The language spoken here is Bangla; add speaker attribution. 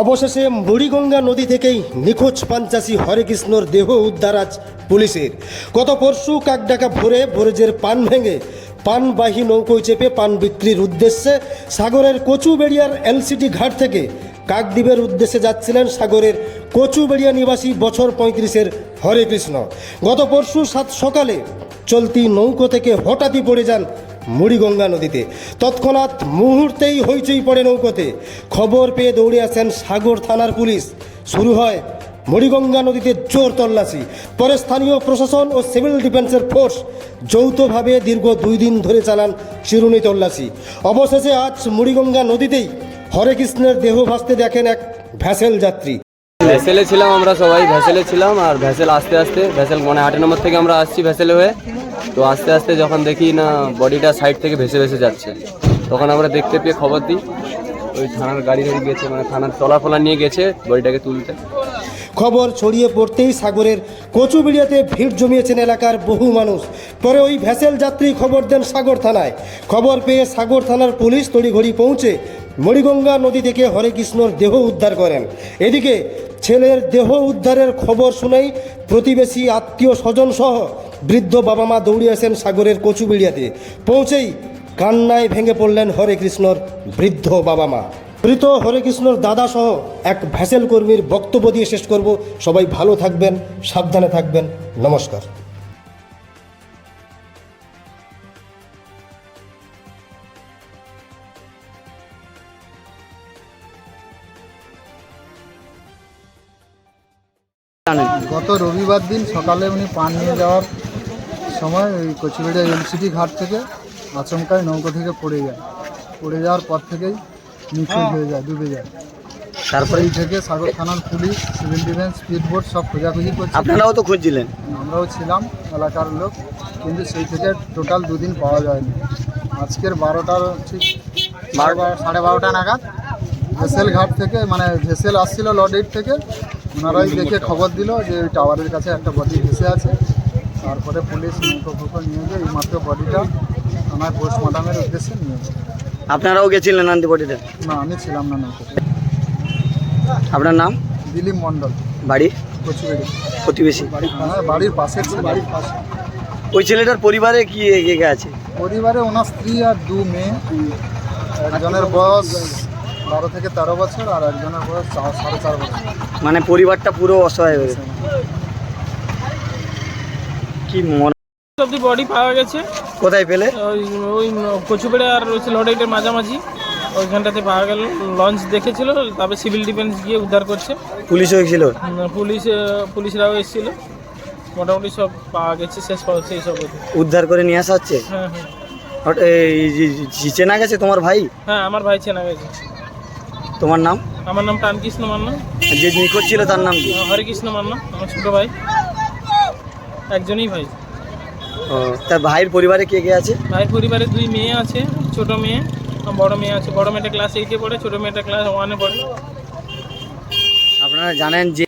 Speaker 1: অবশেষে বুড়িগঙ্গা নদী থেকেই নিখোঁজ পাঞ্চাসী হরেকৃষ্ণর দেহ উদ্ধার আজ পুলিশের। গত পরশু কাকডাকা ভোরে ব্রিজের পান ভেঙে পানবাহী নৌকোয় চেপে পান বিক্রির উদ্দেশ্যে সাগরের কচুবেড়িয়ার এলসিটি ঘাট থেকে কাকদ্বীপের উদ্দেশ্যে যাচ্ছিলেন সাগরের কচুবেড়িয়া নিবাসী বছর ৩৫-এর হরেকৃষ্ণ। গত পরশু সকালে চলতি নৌকো থেকে হঠাৎই পড়ে যান বুড়িগঙ্গা নদীতে। তৎক্ষণাৎ মুহূর্তেই হইচই পড়ে নৌকোতে। খবর পেয়ে দৌড়ে আসেন সাগর থানার পুলিশ। শুরু হয় বুড়িগঙ্গা নদীতে জোর তল্লাশি। পরে স্থানীয় প্রশাসন ও সিভিল ডিফেন্সের ফোর্স যৌথভাবে দীর্ঘ 2 দিন ধরে চালান চিরুনি তল্লাশি। অবশেষে আজ বুড়িগঙ্গা নদীতেই হরেকৃষ্ণের দেহ ভাসতে দেখেন এক ভ্যাসেল যাত্রী।
Speaker 2: ভ্যাসেলে ছিলাম, আমরা সবাই ভ্যাসেলে ছিলাম। আর ভ্যাসেল আস্তে ভ্যাসেল মানে 8 নম্বর থেকে আমরা আসছি ভ্যাসেলে হয়ে। তো আস্তে আস্তে যখন দেখি না বডিটা সাইড থেকে ভেসে ভেসে যাচ্ছে, তখন আমরা দেখতে পেয়ে খবর দিই। ওই থানার গাড়ি গেছে, মানে থানার চলাফলা নিয়ে গেছে বডিটাকে তুলতে।
Speaker 1: খবর ছড়িয়ে পড়তেই সাগরের কচুবেড়িয়াতে ভিড় জমিয়েছেন এলাকার বহু মানুষ। পরে ওই ভ্যাসেল যাত্রী খবর দেন সাগর থানায়। খবর পেয়ে সাগর থানার পুলিশ তড়িঘড়ি পৌঁছে বুড়িগঙ্গা নদী থেকে হরেকৃষ্ণর দেহ উদ্ধার করেন। এদিকে ছেলের দেহ উদ্ধারের খবর শুনেই প্রতিবেশী আত্মীয় স্বজন সহ বৃদ্ধ বাবা মা দৌড়ে আসেন সাগরের কচুবেড়িয়াতে। পৌঁছেই কান্নায় ভেঙে পড়লেন হরেকৃষ্ণর বৃদ্ধ বাবা মা। মৃত হরেকৃষ্ণর দাদা সহ এক ভ্যাসেল কর্মীর বক্তব্য দিয়ে শেষ করব। সবাই ভালো থাকবেন, সাবধানে থাকবেন। নমস্কার।
Speaker 3: গত রবিবার দিন সকালে উনি পান নিয়ে যাওয়ার সময় ওই কচুবেড়িয়া এলসিটি ঘাট থেকে আচমকায় নৌকো থেকে পড়ে যাওয়ার পর থেকেই নিখোঁজ হয়ে যায়, ডুবে যায়। তারপরে এই থেকে সাগর থানার পুলিশ, সিভিল ডিফেন্স, স্পিডবোট সব খোঁজাখুঁজি করছে।
Speaker 2: আপনারাও তো খুঁজছিলেন?
Speaker 3: আমরাও ছিলাম, এলাকার লোক, কিন্তু সেই থেকে টোটাল 2 দিন পাওয়া যায়নি। আজকের 12টার ঠিক 12:30 নাগাদ ভেসেল ঘাট থেকে, মানে ভেসেল আসছিল লডেট থেকে, ওনারাই দেখে খবর দিল যে ওই টাওয়ারের কাছে একটা বডি ভেসে আছে। তারপরে পুলিশ নৌকো নিয়ে গিয়ে এইমাত্র বডিটা আমার পোস্টমর্টমের উদ্দেশ্যে নিয়ে যায়।
Speaker 2: আপনারাও গেছিলেন আনতে বডিটা?
Speaker 3: না, আমি ছিলাম না নৌকোতে।
Speaker 2: আপনার নাম?
Speaker 3: দিলীপ মণ্ডল,
Speaker 2: বাড়ি?
Speaker 3: কচুবেড়িয়া।
Speaker 2: প্রতিবেশী?
Speaker 3: হ্যাঁ, বাড়ির পাশে ছিল।
Speaker 2: ওই ছেলেটার পরিবারে কি কে আছে?
Speaker 3: পরিবারে ওনার স্ত্রী আর 2 মেয়ে। একজনের বয়স 12 থেকে 13 বছর আর একজনের বয়স 4.5 বছর।
Speaker 2: মানে পরিবারটা পুরো অসহায় হয়ে গেছে। কি
Speaker 4: অব্দি বডি পাওয়া গেছে।
Speaker 2: কোথায় পেলে?
Speaker 4: ওই কচুবেড়িয়া আর লডাইটের মাঝামাঝি ওইখানটাতে পাওয়া গেল। লঞ্চ দেখেছিল, তারপরে সিভিল ডিফেন্স গিয়ে উদ্ধার করছে।
Speaker 2: পুলিশও ছিল?
Speaker 4: পুলিশরাও এসেছিল। মোটামুটি সব পাওয়া গেছে, শেষ পাওয়া সেই সব
Speaker 2: উদ্ধার করে নিয়ে আসা হচ্ছে।
Speaker 4: হ্যাঁ হ্যাঁ।
Speaker 2: চেনা গেছে তোমার ভাই?
Speaker 4: হ্যাঁ, আমার ভাই চেনা গেছে।
Speaker 2: তোমার নাম?
Speaker 4: আমার নাম টানকৃষ্ণ মান্না।
Speaker 2: যে নিখোঁজ ছিল তার নাম কি?
Speaker 4: হরেকৃষ্ণ মান্না, আমার ছোটো ভাই। একজনই ভাই।
Speaker 2: ও, তার ভাইয়ের পরিবারে কে কে আছে?
Speaker 4: ভাইয়ের পরিবারে 2 মেয়ে আছে, ছোট মেয়ে, বড় মেয়ে আছে। বড় মেয়েটা ক্লাস 8-এ পড়ে, ছোট মেয়েটা ক্লাস 1-এ পড়ে।
Speaker 2: আপনারা জানেন যে